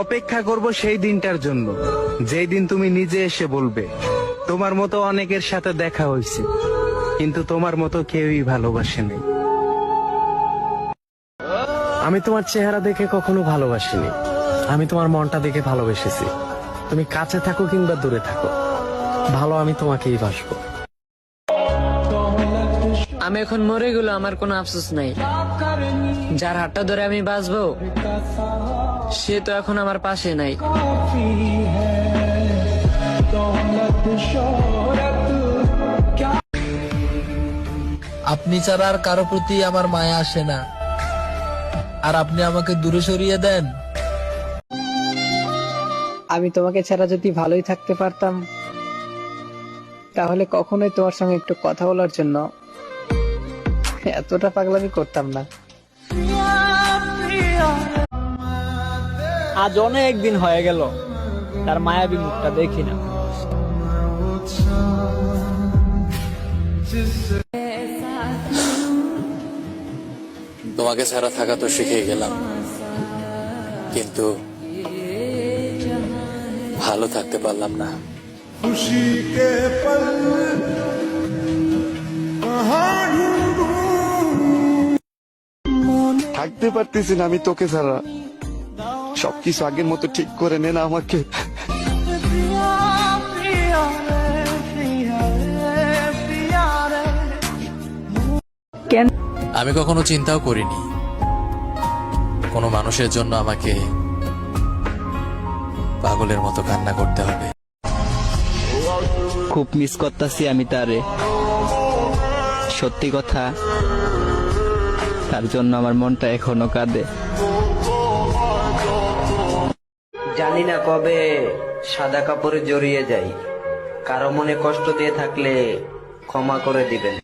অপেক্ষা করব সেই দিনটার জন্য, যেই দিন তুমি নিজে এসে বলবে তোমার মতো অনেকের সাথে দেখা হয়েছে, কিন্তু তোমার মতো কেউই ভালোবাসেনি। আমি তোমার চেহারা দেখে কখনো ভালোবাসিনি, আমি তোমার মনটা দেখে ভালোবেসেছি। তুমি কাছে থাকো কিংবা দূরে থাকো, ভালো আমি তোমাকেই বাসবো। আমি এখন মরে গেল, আমার কোনো আফসোস নাই। যার হাতটা ধরে আমি বাঁচবো সে তো এখন আমার পাশে নাই। আপনি ছাড়া আর কারো প্রতি আমার মায়া আসে না, আর আপনি আমাকে দূরে সরিয়ে দেন। আমি তোমাকে ছাড়া যদি ভালোই থাকতে পারতাম, তাহলে কখনোই তোমার সঙ্গে একটু কথা বলার জন্য এতটা পাগলামি করতাম না। আজ অনেক দিন হয়ে গেল তার মায়াবী মুখটা দেখি না। তোমাকে ছাড়া থাকা তো শিখে গেলাম, কিন্তু ভালো থাকতে পারলাম না। থাকতে পারতেছি না আমি তোকে ছাড়া। সবকিছু আগের মতো ঠিক করে নে না আমাকে। কেন? আমি কখনো চিন্তাও করিনি কোনো মানুষের জন্য আমাকে পাগলের মতো কান্না করতে হবে। খুব মিস করতেছি আমি তারে, সত্যি কথা, তার জন্য আমার মনটা এখনো কাঁদে। জানি না কবে সাদা কাপড়ে জড়িয়ে যাই, কারো মনে কষ্ট দিয়ে থাকলে ক্ষমা করে দিবেন।